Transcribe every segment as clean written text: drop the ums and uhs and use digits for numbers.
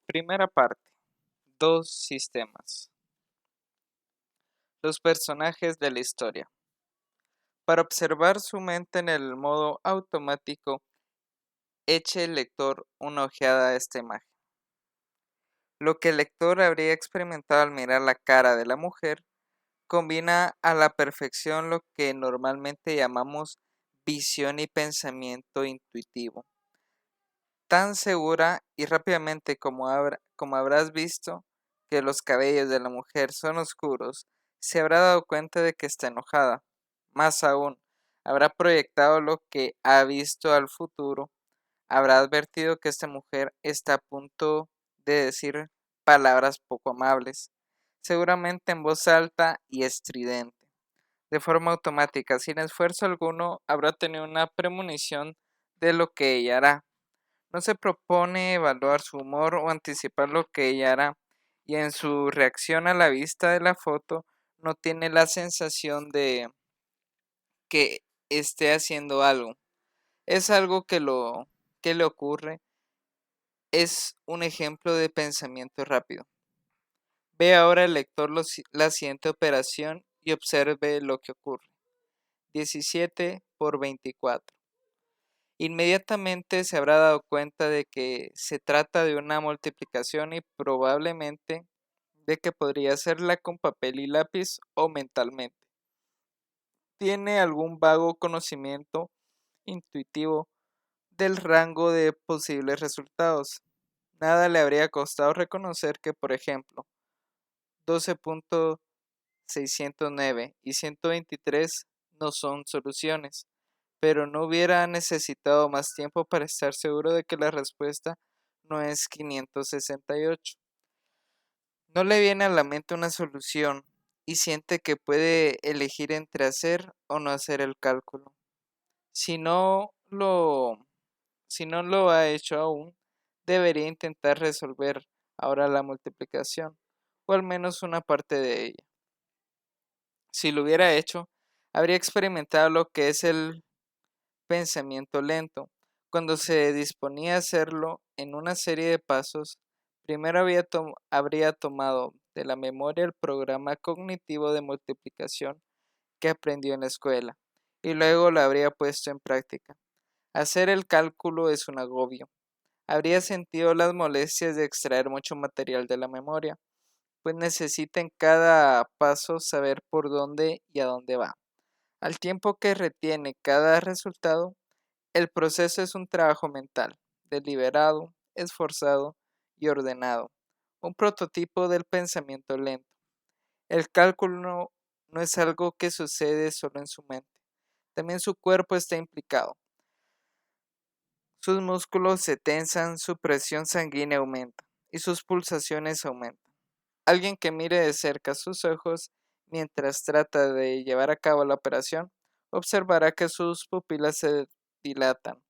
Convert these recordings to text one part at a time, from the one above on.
Primera parte. Dos sistemas. Los personajes de la historia. Para observar su mente en el modo automático, eche el lector una ojeada a esta imagen. Lo que el lector habría experimentado al mirar la cara de la mujer combina a la perfección lo que normalmente llamamos visión y pensamiento intuitivo. Tan segura y rápidamente como habrás visto que los cabellos de la mujer son oscuros, se habrá dado cuenta de que está enojada. Más aún, habrá proyectado lo que ha visto al futuro, habrá advertido que esta mujer está a punto de decir palabras poco amables, seguramente en voz alta y estridente. De forma automática, sin esfuerzo alguno, habrá tenido una premonición de lo que ella hará. No se propone evaluar su humor o anticipar lo que ella hará, y en su reacción a la vista de la foto no tiene la sensación de que esté haciendo algo. Es algo que le ocurre. Es un ejemplo de pensamiento rápido. Ve ahora el lector la siguiente operación y observe lo que ocurre. 17 por 24. Inmediatamente se habrá dado cuenta de que se trata de una multiplicación y probablemente de que podría hacerla con papel y lápiz o mentalmente. Tiene algún vago conocimiento intuitivo del rango de posibles resultados. Nada le habría costado reconocer que, por ejemplo, 12.609 y 123 no son soluciones, pero no hubiera necesitado más tiempo para estar seguro de que la respuesta no es 568. No le viene a la mente una solución y siente que puede elegir entre hacer o no hacer el cálculo. Si no lo, si no lo ha hecho aún, debería intentar resolver ahora la multiplicación, o al menos una parte de ella. Si lo hubiera hecho, habría experimentado lo que es el pensamiento lento. Cuando se disponía a hacerlo en una serie de pasos, primero habría tomado de la memoria el programa cognitivo de multiplicación que aprendió en la escuela, y luego lo habría puesto en práctica. Hacer el cálculo es un agobio. Habría sentido las molestias de extraer mucho material de la memoria, pues necesita en cada paso saber por dónde y a dónde va. Al tiempo que retiene cada resultado, el proceso es un trabajo mental, deliberado, esforzado y ordenado, un prototipo del pensamiento lento. El cálculo no es algo que sucede solo en su mente, también su cuerpo está implicado. Sus músculos se tensan, su presión sanguínea aumenta y sus pulsaciones aumentan. Alguien que mire de cerca sus ojos mientras trata de llevar a cabo la operación observará que sus pupilas se dilatan.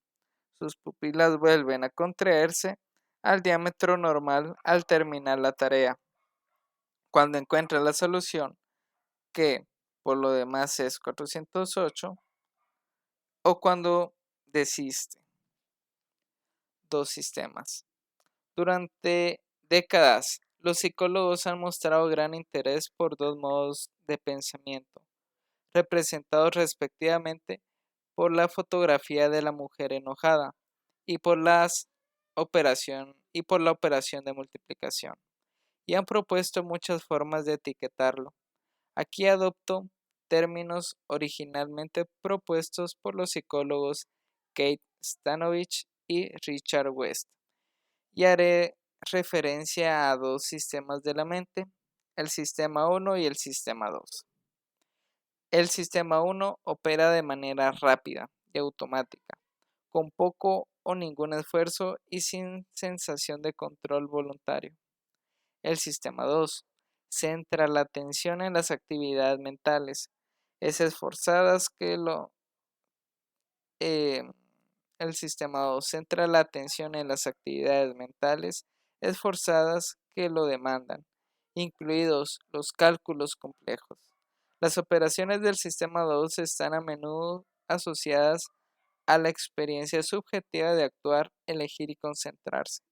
Sus pupilas vuelven a contraerse al diámetro normal al terminar la tarea. Cuando encuentra la solución, que por lo demás es 408, o cuando desiste. Dos sistemas. Durante décadas, los psicólogos han mostrado gran interés por dos modos de pensamiento, representados respectivamente por la fotografía de la mujer enojada y por la operación de multiplicación, y han propuesto muchas formas de etiquetarlo. Aquí adopto términos originalmente propuestos por los psicólogos Kate Stanovich y Richard West, y haré referencia a dos sistemas de la mente, el sistema 1 y el sistema 2. El sistema 1 opera de manera rápida y automática, con poco o ningún esfuerzo y sin sensación de control voluntario. El sistema 2 centra la atención en las actividades mentales. Es esforzadas que lo eh, El sistema 2 centra la atención en las actividades mentales esforzadas que lo demandan, incluidos los cálculos complejos. Las operaciones del sistema 2 están a menudo asociadas a la experiencia subjetiva de actuar, elegir y concentrarse.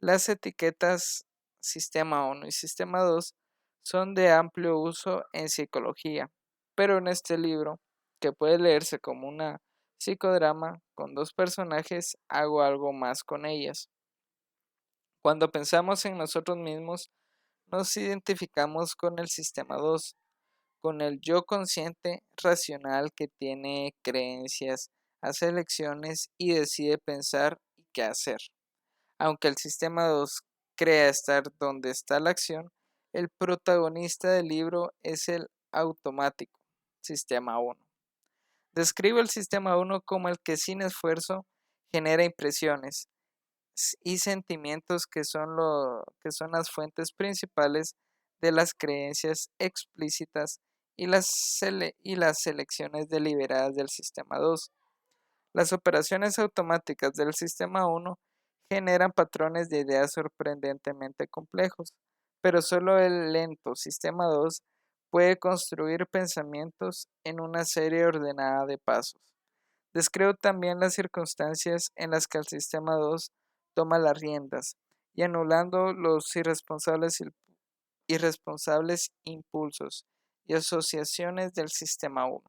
Las etiquetas Sistema 1 y Sistema 2 son de amplio uso en psicología, pero en este libro, que puede leerse como una psicodrama con dos personajes, hago algo más con ellas. Cuando pensamos en nosotros mismos, nos identificamos con el Sistema 2, con el yo consciente racional que tiene creencias, hace elecciones y decide pensar y qué hacer. Aunque el Sistema 2 crea estar donde está la acción, el protagonista del libro es el automático, Sistema 1. Describe el Sistema 1 como el que sin esfuerzo genera impresiones y sentimientos que son las fuentes principales de las creencias explícitas y las selecciones deliberadas del Sistema 2. Las operaciones automáticas del Sistema 1 generan patrones de ideas sorprendentemente complejos, pero solo el lento Sistema 2 puede construir pensamientos en una serie ordenada de pasos. Describo también las circunstancias en las que el Sistema 2 toma las riendas y anulando los irresponsables impulsos y asociaciones del Sistema 1.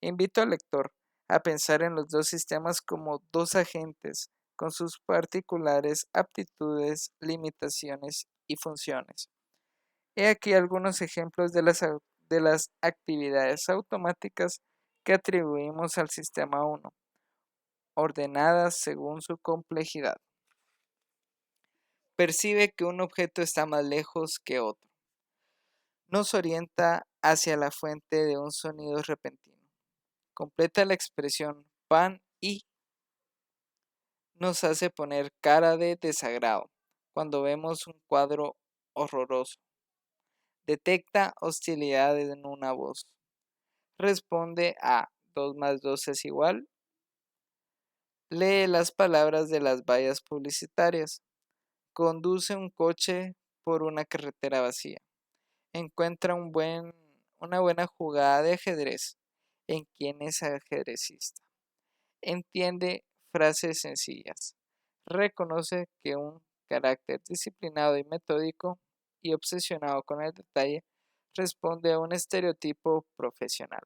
Invito al lector a pensar en los dos sistemas como dos agentes con sus particulares aptitudes, limitaciones y funciones. He aquí algunos ejemplos de las actividades automáticas que atribuimos al sistema 1, ordenadas según su complejidad. Percibe que un objeto está más lejos que otro. Nos orienta hacia la fuente de un sonido repentino. Completa la expresión pan y nos hace poner cara de desagrado cuando vemos un cuadro horroroso. Detecta hostilidad en una voz. Responde a 2 más 2 es igual. Lee las palabras de las vallas publicitarias. Conduce un coche por una carretera vacía. Encuentra una buena jugada de ajedrez en quien es ajedrecista. Entiende frases sencillas. Reconoce que un carácter disciplinado y metódico y obsesionado con el detalle responde a un estereotipo profesional.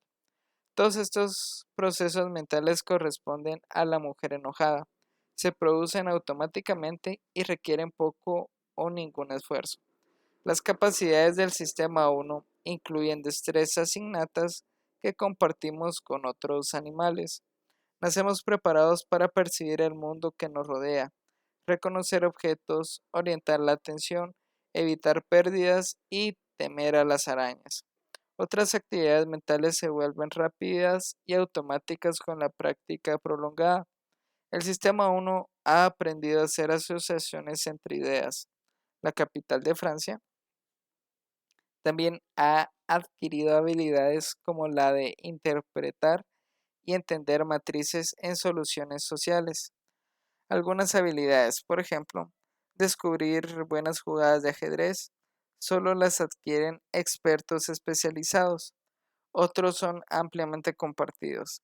Todos estos procesos mentales corresponden a la mujer enojada. Se producen automáticamente y requieren poco o ningún esfuerzo. Las capacidades del sistema 1 incluyen destrezas innatas que compartimos con otros animales. Nacemos preparados para percibir el mundo que nos rodea, reconocer objetos, orientar la atención, evitar pérdidas y temer a las arañas. Otras actividades mentales se vuelven rápidas y automáticas con la práctica prolongada. El sistema 1 ha aprendido a hacer asociaciones entre ideas. La capital de Francia también ha adquirido habilidades como la de interpretar y entender matrices en soluciones sociales. Algunas habilidades, por ejemplo, descubrir buenas jugadas de ajedrez, solo las adquieren expertos especializados. Otros son ampliamente compartidos.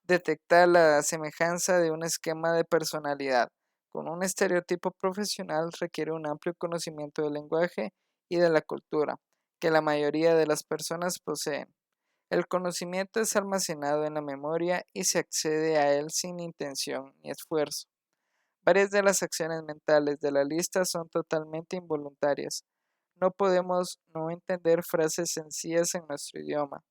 Detectar la semejanza de un esquema de personalidad con un estereotipo profesional requiere un amplio conocimiento del lenguaje y de la cultura que la mayoría de las personas poseen. El conocimiento es almacenado en la memoria y se accede a él sin intención ni esfuerzo. Varias de las acciones mentales de la lista son totalmente involuntarias. No podemos no entender frases sencillas en nuestro idioma,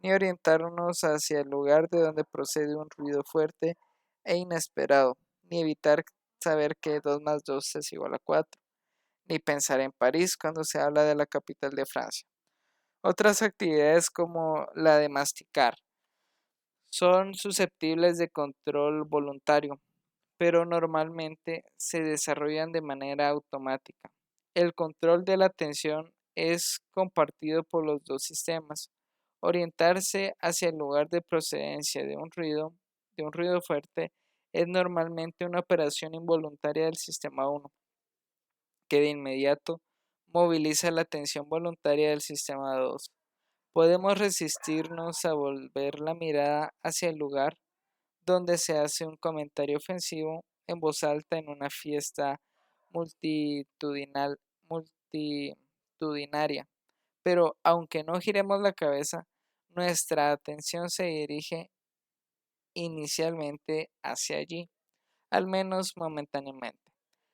ni orientarnos hacia el lugar de donde procede un ruido fuerte e inesperado, ni evitar saber que 2 más 2 es igual a 4, ni pensar en París cuando se habla de la capital de Francia. Otras actividades como la de masticar son susceptibles de control voluntario, pero normalmente se desarrollan de manera automática. El control de la atención es compartido por los dos sistemas. Orientarse hacia el lugar de procedencia de un ruido fuerte, es normalmente una operación involuntaria del sistema 1, que de inmediato moviliza la atención voluntaria del sistema 2. Podemos resistirnos a volver la mirada hacia el lugar donde se hace un comentario ofensivo en voz alta en una fiesta multitudinaria, pero aunque no giremos la cabeza, nuestra atención se dirige inicialmente hacia allí, al menos momentáneamente.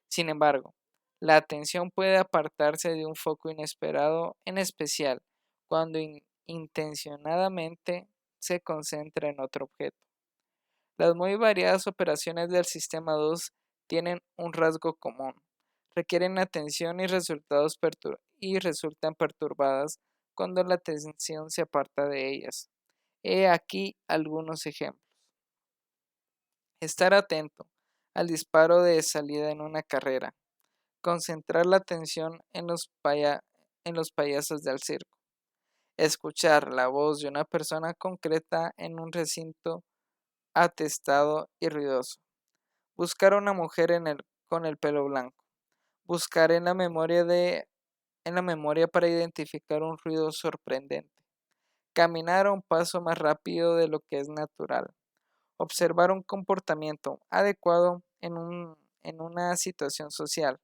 Sin embargo, la atención puede apartarse de un foco inesperado, en especial cuando intencionadamente se concentra en otro objeto. Las muy variadas operaciones del sistema 2 tienen un rasgo común: requieren atención y resultan perturbadas cuando la atención se aparta de ellas. He aquí algunos ejemplos. Estar atento al disparo de salida en una carrera. Concentrar la atención en los payasos del circo. Escuchar la voz de una persona concreta en un recinto atestado y ruidoso. Buscar a una mujer con el pelo blanco. Buscar en la memoria para identificar un ruido sorprendente. Caminar a un paso más rápido de lo que es natural. Observar un comportamiento adecuado en una situación social.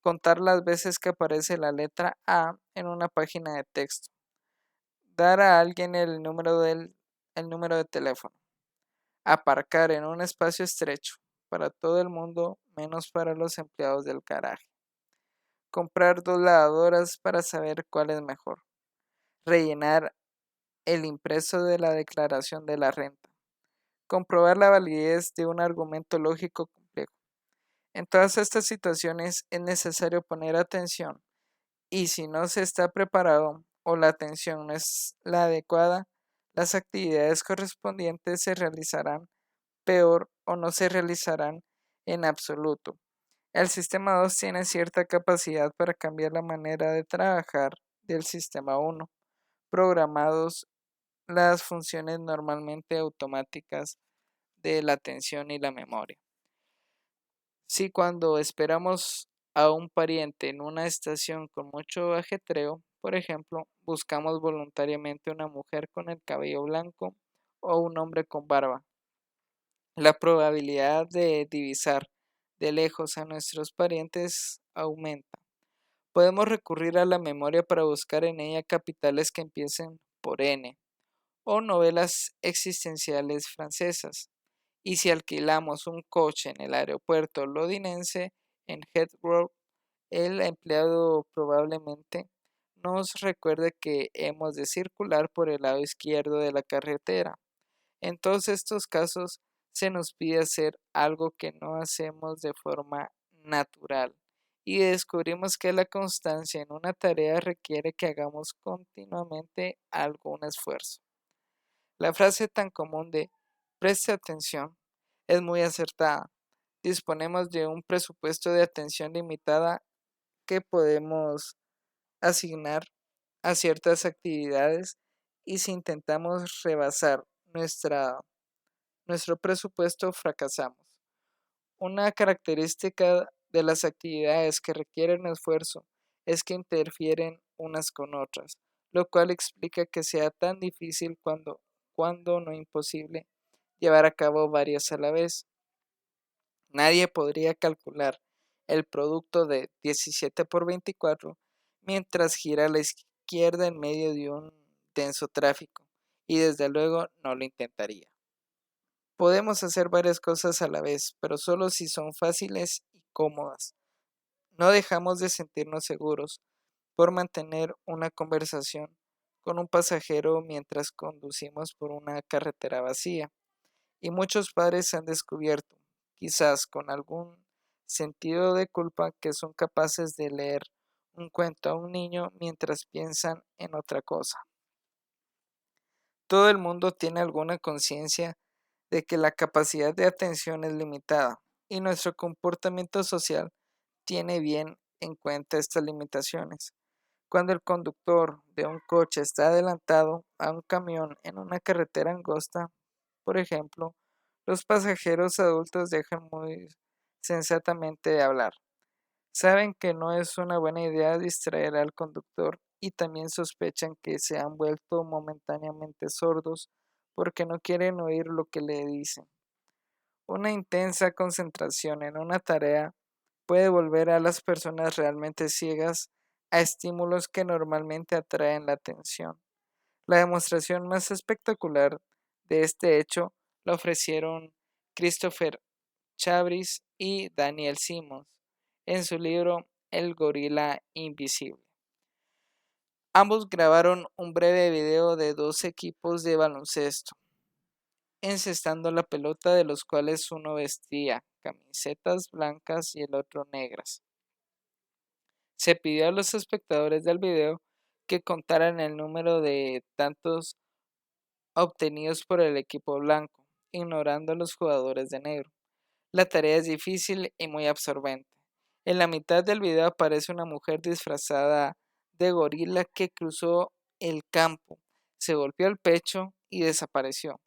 Contar las veces que aparece la letra A en una página de texto. Dar a alguien el número de teléfono. Aparcar en un espacio estrecho para todo el mundo menos para los empleados del garaje. Comprar 2 lavadoras para saber cuál es mejor. Rellenar el impreso de la declaración de la renta. Comprobar la validez de un argumento lógico complejo. En todas estas situaciones es necesario poner atención, y si no se está preparado o la atención no es la adecuada, las actividades correspondientes se realizarán peor o no se realizarán en absoluto. El sistema 2 tiene cierta capacidad para cambiar la manera de trabajar del sistema 1, programados las funciones normalmente automáticas de la atención y la memoria. Si cuando esperamos a un pariente en una estación con mucho ajetreo, por ejemplo, buscamos voluntariamente una mujer con el cabello blanco o un hombre con barba, la probabilidad de divisar de lejos a nuestros parientes aumenta. Podemos recurrir a la memoria para buscar en ella capitales que empiecen por N o novelas existenciales francesas. Y si alquilamos un coche en el aeropuerto londinense en Heathrow, el empleado probablemente nos recuerde que hemos de circular por el lado izquierdo de la carretera. En todos estos casos se nos pide hacer algo que no hacemos de forma natural, y descubrimos que la constancia en una tarea requiere que hagamos continuamente algún esfuerzo. La frase tan común de "preste atención" es muy acertada. Disponemos de un presupuesto de atención limitada que podemos asignar a ciertas actividades, y si intentamos rebasar nuestro presupuesto fracasamos. Una característica de las actividades que requieren esfuerzo es que interfieren unas con otras, lo cual explica que sea tan difícil cuando no imposible, llevar a cabo varias a la vez. Nadie podría calcular el producto de 17 por 24 mientras gira a la izquierda en medio de un denso tráfico, y desde luego no lo intentaría. Podemos hacer varias cosas a la vez, pero solo si son fáciles y cómodas. No dejamos de sentirnos seguros por mantener una conversación con un pasajero mientras conducimos por una carretera vacía, y muchos padres han descubierto, quizás con algún sentido de culpa, que son capaces de leer un cuento a un niño mientras piensan en otra cosa. Todo el mundo tiene alguna conciencia de que la capacidad de atención es limitada, y nuestro comportamiento social tiene bien en cuenta estas limitaciones. Cuando el conductor de un coche está adelantado a un camión en una carretera angosta, por ejemplo, los pasajeros adultos dejan muy sensatamente de hablar. Saben que no es una buena idea distraer al conductor, y también sospechan que se han vuelto momentáneamente sordos porque no quieren oír lo que le dicen. Una intensa concentración en una tarea puede volver a las personas realmente ciegas a estímulos que normalmente atraen la atención. La demostración más espectacular de este hecho la ofrecieron Christopher Chabris y Daniel Simmons en su libro El gorila invisible. Ambos grabaron un breve video de dos equipos de baloncesto encestando la pelota, de los cuales uno vestía camisetas blancas y el otro negras. Se pidió a los espectadores del video que contaran el número de tantos obtenidos por el equipo blanco, ignorando a los jugadores de negro. La tarea es difícil y muy absorbente. En la mitad del video aparece una mujer disfrazada de gorila que cruzó el campo, se golpeó el pecho y desapareció.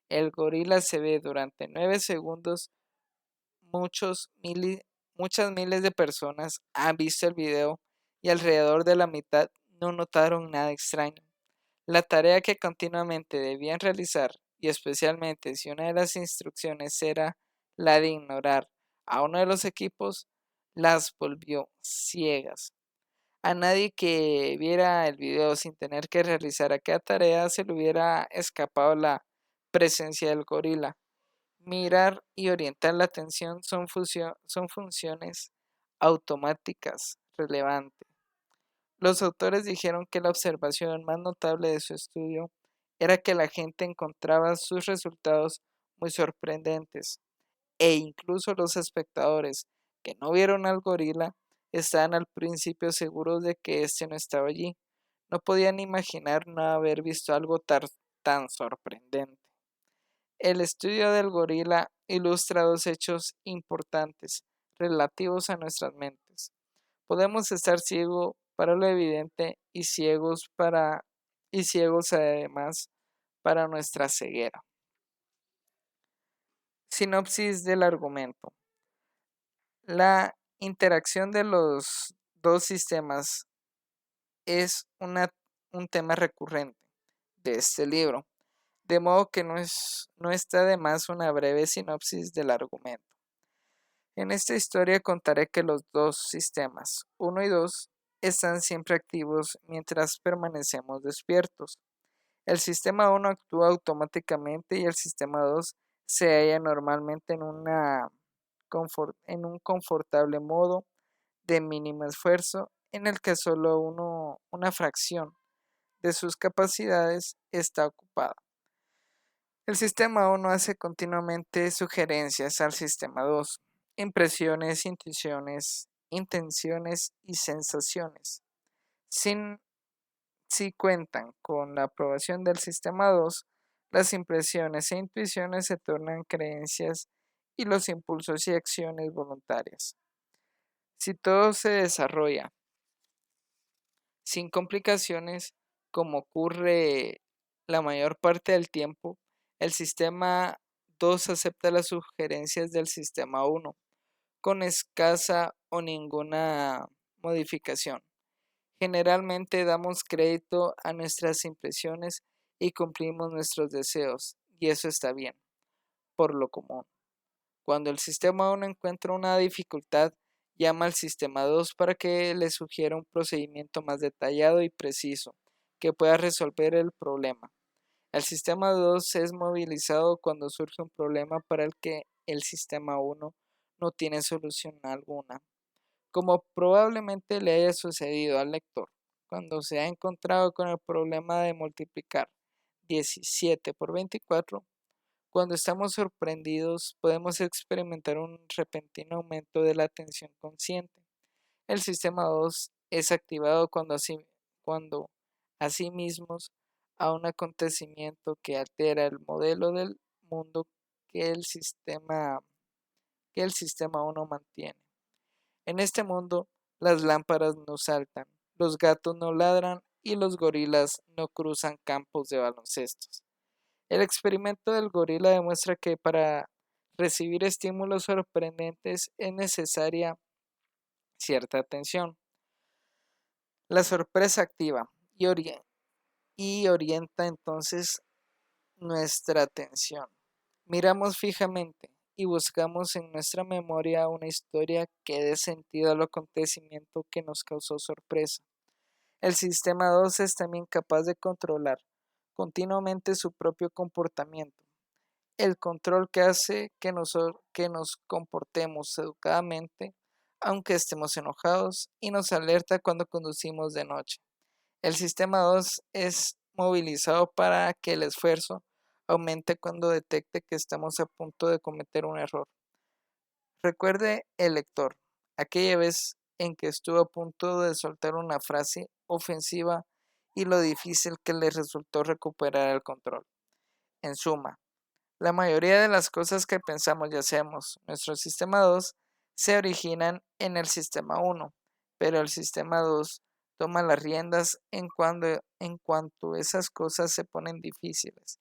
El gorila se ve durante 9 segundos. Muchas miles de personas han visto el video y alrededor de la mitad no notaron nada extraño. La tarea que continuamente debían realizar, y especialmente si una de las instrucciones era la de ignorar a uno de los equipos, las volvió ciegas. A nadie que viera el video sin tener que realizar aquella tarea se le hubiera escapado la presencia del gorila. Mirar y orientar la atención son funciones automáticas relevantes. Los autores dijeron que la observación más notable de su estudio era que la gente encontraba sus resultados muy sorprendentes, e incluso los espectadores que no vieron al gorila estaban al principio seguros de que éste no estaba allí. No podían imaginar no haber visto algo tan sorprendente. El estudio del gorila ilustra dos hechos importantes relativos a nuestras mentes. Podemos estar ciegos para lo evidente y ciegos además para nuestra ceguera. Sinopsis del argumento. La interacción de los dos sistemas es un tema recurrente de este libro, de modo que no está de más una breve sinopsis del argumento. En esta historia contaré que los dos sistemas, 1 y 2, están siempre activos mientras permanecemos despiertos. El sistema 1 actúa automáticamente y el sistema 2 se halla normalmente en un confortable modo de mínimo esfuerzo en el que solo una fracción de sus capacidades está ocupada. El sistema 1 hace continuamente sugerencias al sistema 2, impresiones, intuiciones, intenciones y sensaciones. Si cuentan con la aprobación del sistema 2, las impresiones e intuiciones se tornan creencias y los impulsos y acciones voluntarias. Si todo se desarrolla sin complicaciones, como ocurre la mayor parte del tiempo, el sistema 2 acepta las sugerencias del sistema 1 con escasa o ninguna modificación. Generalmente damos crédito a nuestras impresiones y cumplimos nuestros deseos, y eso está bien, por lo común. Cuando el sistema 1 encuentra una dificultad, llama al sistema 2 para que le sugiera un procedimiento más detallado y preciso que pueda resolver el problema. El sistema 2 es movilizado cuando surge un problema para el que el sistema 1 no tiene solución alguna. Como probablemente le haya sucedido al lector cuando se ha encontrado con el problema de multiplicar 17 por 24, cuando estamos sorprendidos podemos experimentar un repentino aumento de la atención consciente. El sistema 2 es activado cuando mismos a un acontecimiento que altera el modelo del mundo que el sistema 1 mantiene. En este mundo, las lámparas no saltan, los gatos no ladran y los gorilas no cruzan campos de baloncestos. El experimento del gorila demuestra que para recibir estímulos sorprendentes es necesaria cierta atención. La sorpresa activa y orienta entonces nuestra atención. Miramos fijamente y buscamos en nuestra memoria una historia que dé sentido al acontecimiento que nos causó sorpresa. El sistema 2 es también capaz de controlar continuamente su propio comportamiento. El control que hace que nos comportemos educadamente, aunque estemos enojados, y nos alerta cuando conducimos de noche. El sistema 2 es movilizado para que el esfuerzo aumente cuando detecte que estamos a punto de cometer un error. Recuerde el lector, aquella vez en que estuvo a punto de soltar una frase ofensiva y lo difícil que le resultó recuperar el control. En suma, la mayoría de las cosas que pensamos y hacemos, nuestro sistema 2, se originan en el sistema 1, pero el sistema 2 toma las riendas en cuanto esas cosas se ponen difíciles,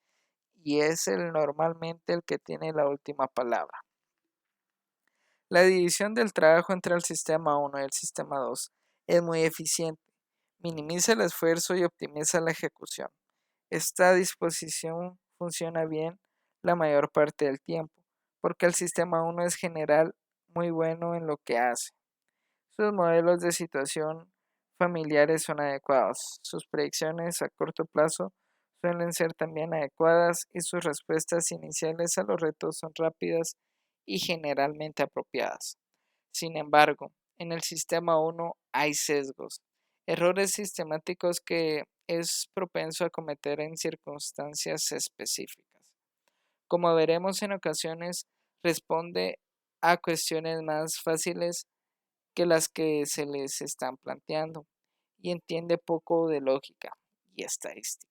y es normalmente el que tiene la última palabra. La división del trabajo entre el sistema 1 y el sistema 2 es muy eficiente, minimiza el esfuerzo y optimiza la ejecución. Esta disposición funciona bien la mayor parte del tiempo, porque el sistema 1 es general muy bueno en lo que hace. Sus modelos de situación familiares son adecuados, sus predicciones a corto plazo suelen ser también adecuadas y sus respuestas iniciales a los retos son rápidas y generalmente apropiadas. Sin embargo, en el sistema 1 hay sesgos, errores sistemáticos que es propenso a cometer en circunstancias específicas. Como veremos en ocasiones, responde a cuestiones más fáciles que las que se les están planteando y entiende poco de lógica y estadística.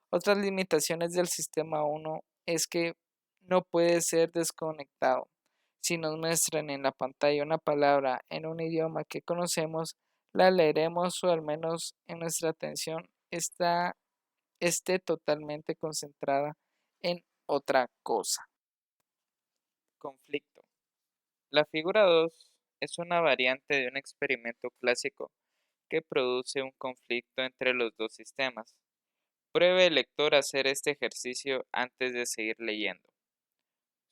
Otras limitaciones del sistema 1 es que no puede ser desconectado. Si nos muestran en la pantalla una palabra en un idioma que conocemos, la leeremos o al menos en nuestra atención esté totalmente concentrada en otra cosa. Conflicto. La figura 2 es una variante de un experimento clásico que produce un conflicto entre los dos sistemas. Pruebe el lector a hacer este ejercicio antes de seguir leyendo.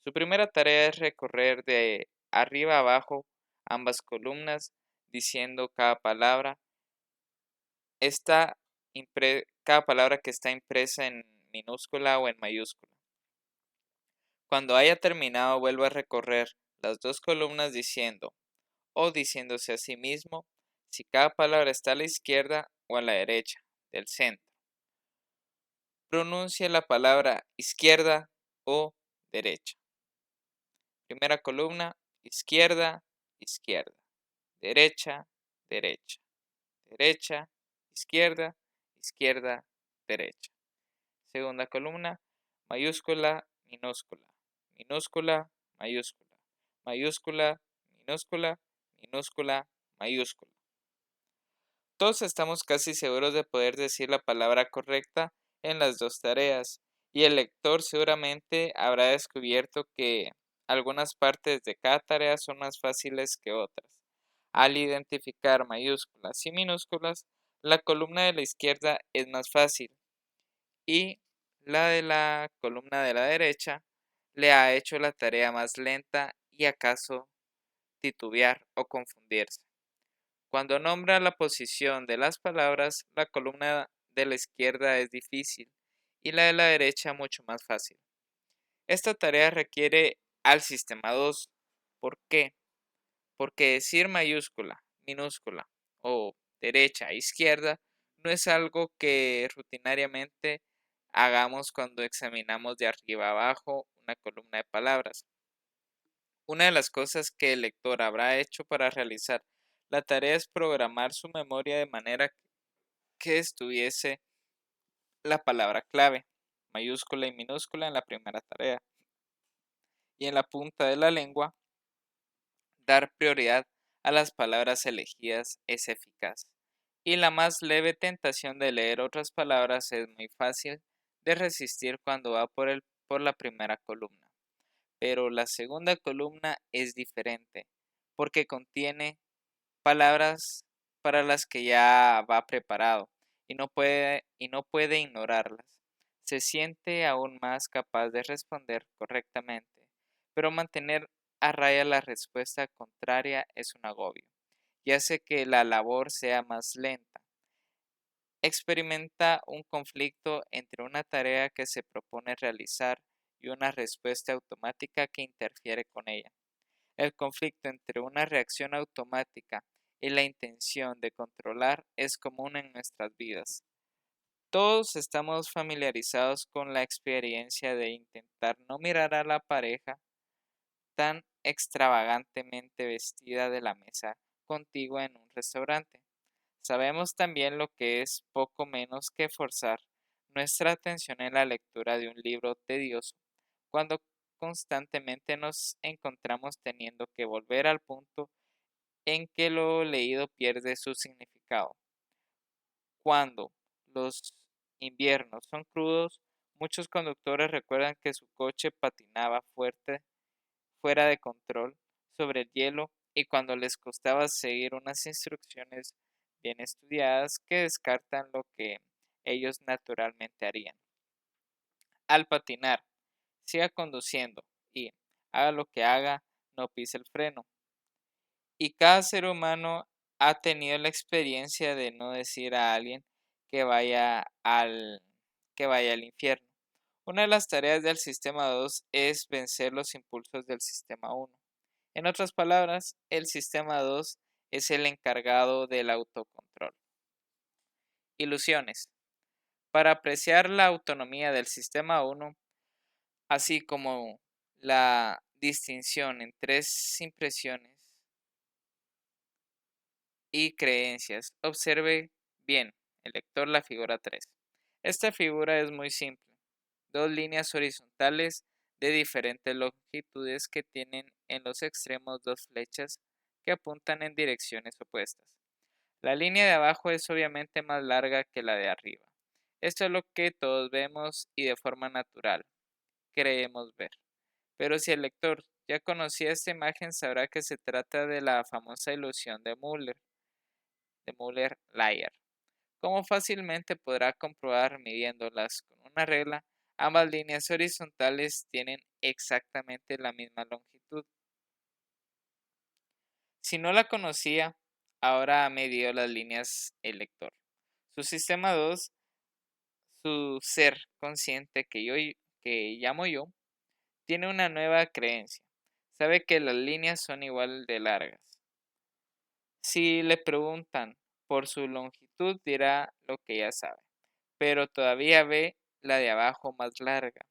Su primera tarea es recorrer de arriba a abajo ambas columnas diciendo cada palabra que está impresa en minúscula o en mayúscula. Cuando haya terminado, vuelva a recorrer las dos columnas diciendo o diciéndose a sí mismo si cada palabra está a la izquierda o a la derecha del centro. Pronuncie la palabra izquierda o derecha. Primera columna, izquierda, izquierda, derecha, derecha, derecha, izquierda, izquierda, derecha. Segunda columna, mayúscula, minúscula, minúscula, mayúscula, mayúscula, minúscula, minúscula, mayúscula. Todos estamos casi seguros de poder decir la palabra correcta en las dos tareas, y el lector seguramente habrá descubierto que algunas partes de cada tarea son más fáciles que otras. Al identificar mayúsculas y minúsculas, la columna de la izquierda es más fácil y la de la columna de la derecha le ha hecho la tarea más lenta y acaso titubear o confundirse. Cuando nombra la posición de las palabras, la columna de la izquierda es difícil y la de la derecha mucho más fácil. Esta tarea requiere al sistema 2. ¿Por qué? Porque decir mayúscula, minúscula o derecha e izquierda no es algo que rutinariamente hagamos cuando examinamos de arriba a abajo una columna de palabras. Una de las cosas que el lector habrá hecho para realizar la tarea es programar su memoria de manera que estuviese la palabra clave, mayúscula y minúscula en la primera tarea, y en la punta de la lengua dar prioridad a las palabras elegidas es eficaz. Y la más leve tentación de leer otras palabras es muy fácil de resistir cuando va por la primera columna. Pero la segunda columna es diferente, porque contiene palabras para las que ya va preparado y no puede ignorarlas. Se siente aún más capaz de responder correctamente, pero mantener a raya la respuesta contraria es un agobio y hace que la labor sea más lenta. Experimenta un conflicto entre una tarea que se propone realizar y una respuesta automática que interfiere con ella. El conflicto entre una reacción automática y la intención de controlar es común en nuestras vidas. Todos estamos familiarizados con la experiencia de intentar no mirar a la pareja tan extravagantemente vestida de la mesa contigua en un restaurante. Sabemos también lo que es poco menos que forzar nuestra atención en la lectura de un libro tedioso, cuando constantemente nos encontramos teniendo que volver al punto en que lo leído pierde su significado. Cuando los inviernos son crudos, muchos conductores recuerdan que su coche patinaba fuera de control sobre el hielo y cuando les costaba seguir unas instrucciones bien estudiadas que descartan lo que ellos naturalmente harían. Al patinar, siga conduciendo y haga lo que haga, no pise el freno. Y cada ser humano ha tenido la experiencia de no decir a alguien que vaya que vaya al infierno. Una de las tareas del sistema 2 es vencer los impulsos del sistema 1. En otras palabras, el sistema 2 es el encargado del autocontrol. Ilusiones. Para apreciar la autonomía del sistema 1, así como la distinción en tres impresiones y creencias, observe bien el lector la figura 3. Esta figura es muy simple. Dos líneas horizontales de diferentes longitudes que tienen en los extremos dos flechas que apuntan en direcciones opuestas. La línea de abajo es obviamente más larga que la de arriba. Esto es lo que todos vemos y de forma natural creemos ver. Pero si el lector ya conocía esta imagen, sabrá que se trata de la famosa ilusión de Müller-Lyer. Como fácilmente podrá comprobar midiéndolas con una regla, ambas líneas horizontales tienen exactamente la misma longitud. Si no la conocía, ahora ha medido las líneas el lector. Su sistema 2, su ser consciente que llamo yo, tiene una nueva creencia. Sabe que las líneas son igual de largas. Si le preguntan por su longitud, dirá lo que ya sabe, pero todavía ve la de abajo más larga.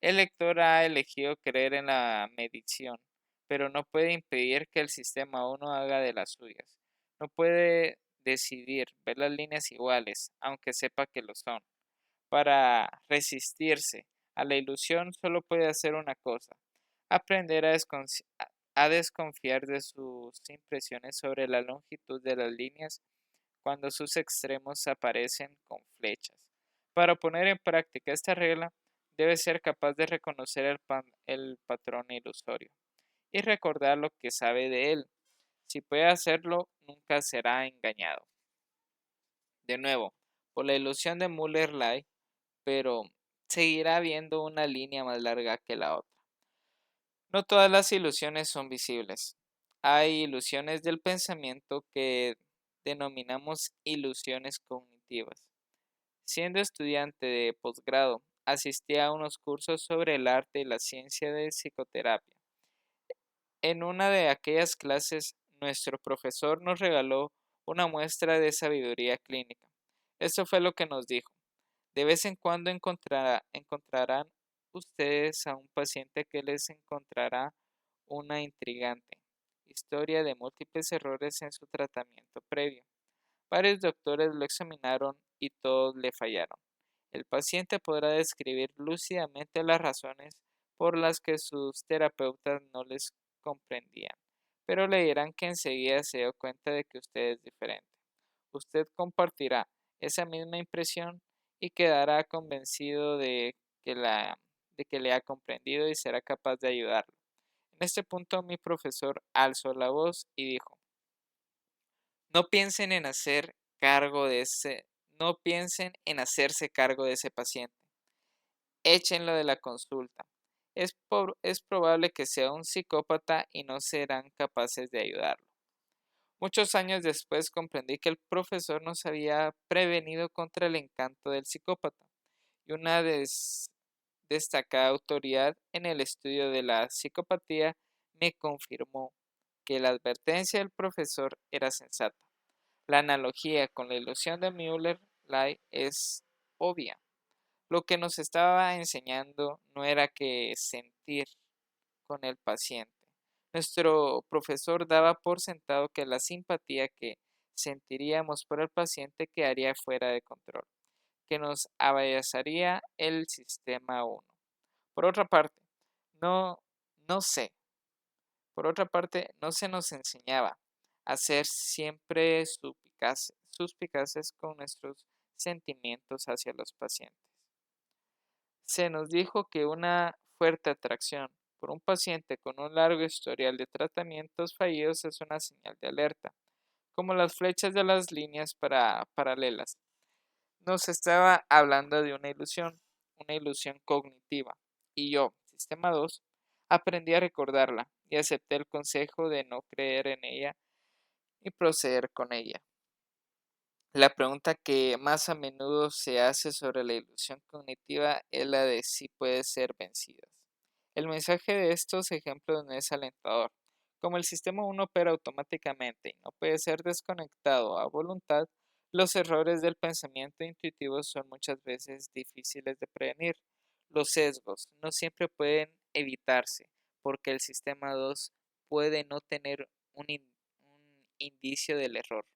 El lector ha elegido creer en la medición, pero no puede impedir que el sistema 1 haga de las suyas. No puede decidir ver las líneas iguales, aunque sepa que lo son. Para resistirse a la ilusión solo puede hacer una cosa, aprender a desconfiar de sus impresiones sobre la longitud de las líneas cuando sus extremos aparecen con flechas. Para poner en práctica esta regla, debe ser capaz de reconocer el patrón ilusorio y recordar lo que sabe de él. Si puede hacerlo, nunca será engañado. De nuevo, por la ilusión de Müller-Ley, pero seguirá viendo una línea más larga que la otra. No todas las ilusiones son visibles. Hay ilusiones del pensamiento que denominamos ilusiones cognitivas. Siendo estudiante de posgrado, asistí a unos cursos sobre el arte y la ciencia de psicoterapia. En una de aquellas clases, nuestro profesor nos regaló una muestra de sabiduría clínica. Esto fue lo que nos dijo. De vez en cuando encontrarán ustedes a un paciente que les encontrará una intrigante historia de múltiples errores en su tratamiento previo. Varios doctores lo examinaron y todos le fallaron. El paciente podrá describir lúcidamente las razones por las que sus terapeutas no les comprendían, pero le dirán que enseguida se dio cuenta de que usted es diferente. Usted compartirá esa misma impresión y quedará convencido de que le ha comprendido y será capaz de ayudarlo. En este punto mi profesor alzó la voz y dijo: No piensen en no piensen en hacerse cargo de ese paciente. Échenlo de la consulta. es probable que sea un psicópata y no serán capaces de ayudarlo. Muchos años después comprendí que el profesor nos había prevenido contra el encanto del psicópata y una destacada autoridad en el estudio de la psicopatía me confirmó que la advertencia del profesor era sensata. La analogía con la ilusión de Müller-Ley es obvia. Lo que nos estaba enseñando no era que sentir con el paciente. Nuestro profesor daba por sentado que la simpatía que sentiríamos por el paciente quedaría fuera de control, que nos avasallaría el sistema 1. Por otra parte, no, no sé, por otra parte, no se nos enseñaba a ser siempre suspicaces con nuestros sentimientos hacia los pacientes. Se nos dijo que una fuerte atracción por un paciente con un largo historial de tratamientos fallidos es una señal de alerta, como las flechas de las líneas paralelas. Nos estaba hablando de una ilusión cognitiva, y yo, sistema 2, aprendí a recordarla y acepté el consejo de no creer en ella y proceder con ella. La pregunta que más a menudo se hace sobre la ilusión cognitiva es la de si puede ser vencida. El mensaje de estos ejemplos no es alentador. Como el sistema 1 opera automáticamente y no puede ser desconectado a voluntad, los errores del pensamiento intuitivo son muchas veces difíciles de prevenir. Los sesgos no siempre pueden evitarse porque el sistema 2 puede no tener un indicio del error.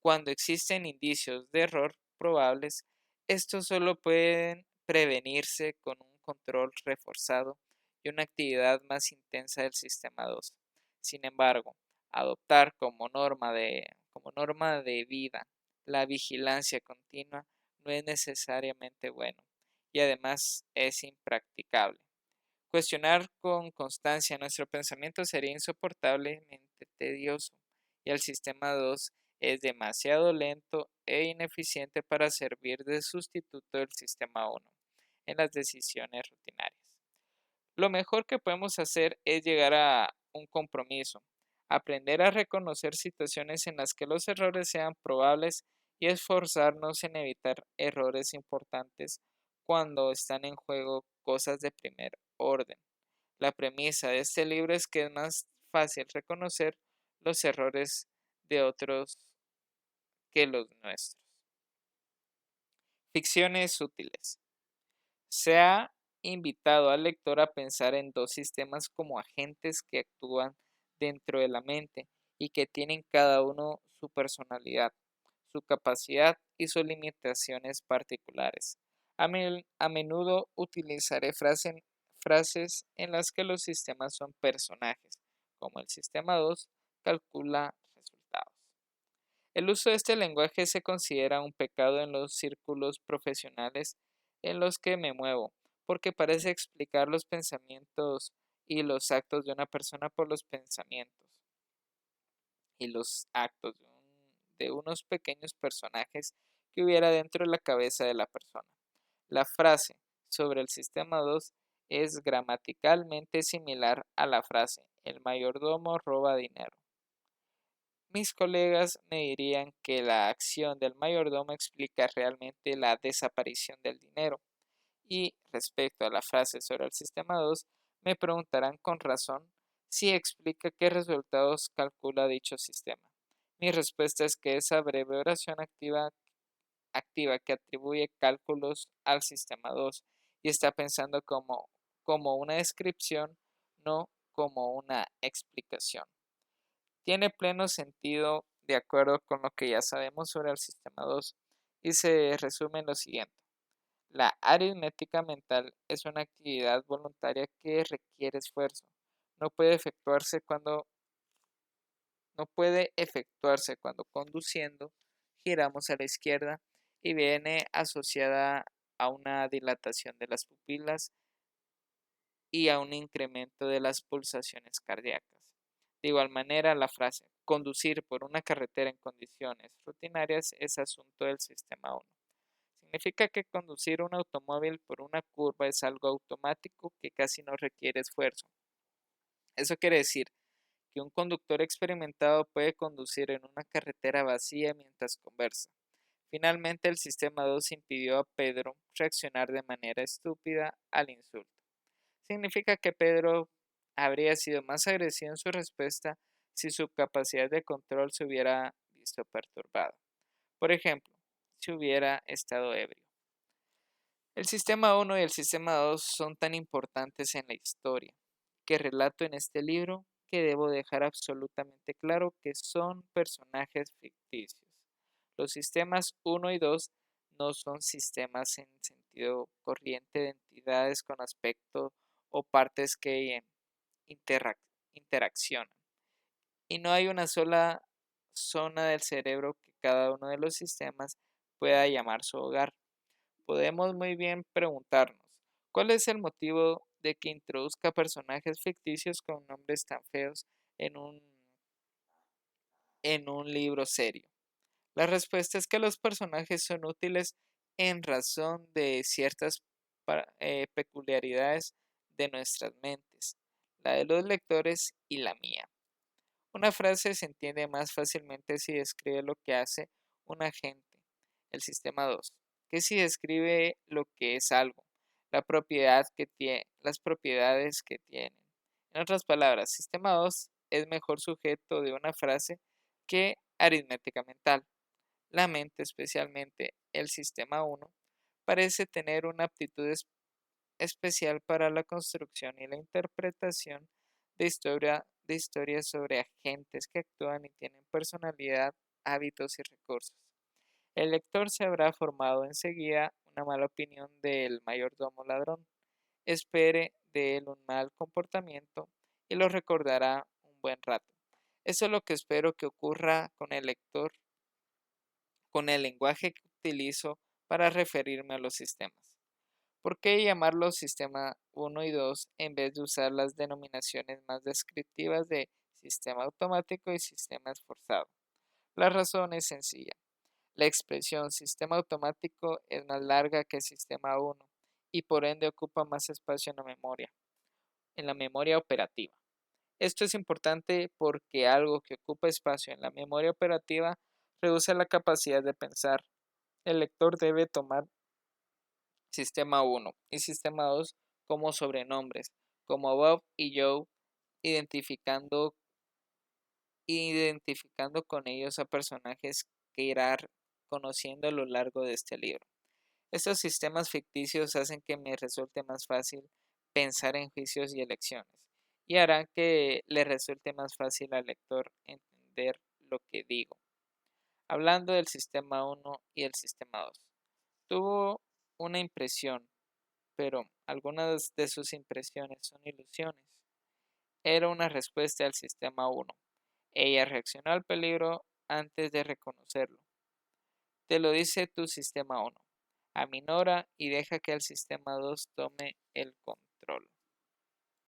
Cuando existen indicios de error probables, estos solo pueden prevenirse con un control reforzado y una actividad más intensa del sistema 2. Sin embargo, adoptar como norma de vida la vigilancia continua no es necesariamente bueno y además es impracticable. Cuestionar con constancia nuestro pensamiento sería insoportablemente tedioso y el sistema 2 es demasiado lento e ineficiente para servir de sustituto del sistema 1 en las decisiones rutinarias. Lo mejor que podemos hacer es llegar a un compromiso, aprender a reconocer situaciones en las que los errores sean probables y esforzarnos en evitar errores importantes cuando están en juego cosas de primer orden. La premisa de este libro es que es más fácil reconocer los errores de otros que los nuestros. Ficciones útiles. Se ha invitado al lector a pensar en dos sistemas como agentes que actúan dentro de la mente y que tienen cada uno su personalidad, su capacidad y sus limitaciones particulares. A menudo utilizaré frases en las que los sistemas son personajes, como el sistema 2 calcula resultados. El uso de este lenguaje se considera un pecado en los círculos profesionales en los que me muevo, porque parece explicar los pensamientos y los actos de una persona por los pensamientos y los actos de unos pequeños personajes que hubiera dentro de la cabeza de la persona. La frase sobre el sistema 2 es gramaticalmente similar a la frase el mayordomo roba dinero. Mis colegas me dirían que la acción del mayordomo explica realmente la desaparición del dinero. Y respecto a la frase sobre el sistema 2, me preguntarán con razón si explica qué resultados calcula dicho sistema. Mi respuesta es que esa breve oración activa que atribuye cálculos al sistema 2 y está pensando como una descripción, no como una explicación. Tiene pleno sentido de acuerdo con lo que ya sabemos sobre el sistema 2 y se resume en lo siguiente. La aritmética mental es una actividad voluntaria que requiere esfuerzo. No puede efectuarse cuando, no puede efectuarse cuando conduciendo giramos a la izquierda y viene asociada a una dilatación de las pupilas y a un incremento de las pulsaciones cardíacas. De igual manera, la frase conducir por una carretera en condiciones rutinarias es asunto del sistema 1. Significa que conducir un automóvil por una curva es algo automático que casi no requiere esfuerzo. Eso quiere decir que un conductor experimentado puede conducir en una carretera vacía mientras conversa. Finalmente, el sistema 2 impidió a Pedro reaccionar de manera estúpida al insulto. Significa que Pedro habría sido más agresivo en su respuesta si su capacidad de control se hubiera visto perturbada. Por ejemplo, si hubiera estado ebrio. El sistema 1 y el sistema 2 son tan importantes en la historia que relato en este libro que debo dejar absolutamente claro que son personajes ficticios. Los sistemas 1 y 2 no son sistemas en sentido corriente de entidades con aspecto o partes que interaccionan. Y no hay una sola zona del cerebro que cada uno de los sistemas pueda llamar su hogar. Podemos muy bien preguntarnos, ¿cuál es el motivo de que introduzca personajes ficticios con nombres tan feos en un libro serio? La respuesta es que los personajes son útiles en razón de ciertas peculiaridades de nuestras mentes, la de los lectores y la mía. Una frase se entiende más fácilmente si describe lo que hace un agente, el sistema 2, que si describe lo que es algo, las propiedades que tienen. En otras palabras, sistema 2 es mejor sujeto de una frase que aritmética mental. La mente, especialmente el sistema 1, parece tener una aptitud especial para la construcción y la interpretación de historias sobre agentes que actúan y tienen personalidad, hábitos y recursos. El lector se habrá formado enseguida una mala opinión del mayordomo ladrón, espere de él un mal comportamiento y lo recordará un buen rato. Eso es lo que espero que ocurra con el lector, con el lenguaje que utilizo para referirme a los sistemas. ¿Por qué llamarlos sistema 1 y 2 en vez de usar las denominaciones más descriptivas de sistema automático y sistema esforzado? La razón es sencilla. La expresión sistema automático es más larga que sistema 1 y por ende ocupa más espacio en la memoria operativa. Esto es importante porque algo que ocupa espacio en la memoria operativa reduce la capacidad de pensar. El lector debe tomar sistema 1 y sistema 2 como sobrenombres, como Bob y Joe, identificando, identificando con ellos a personajes que irá conociendo a lo largo de este libro. Estos sistemas ficticios hacen que me resulte más fácil pensar en juicios y elecciones y harán que le resulte más fácil al lector entender lo que digo. Hablando del sistema 1 y el sistema 2, tuvo una impresión, pero algunas de sus impresiones son ilusiones. Era una respuesta al sistema 1. Ella reaccionó al peligro antes de reconocerlo. Te lo dice tu sistema 1. Aminora y deja que el sistema 2 tome el control.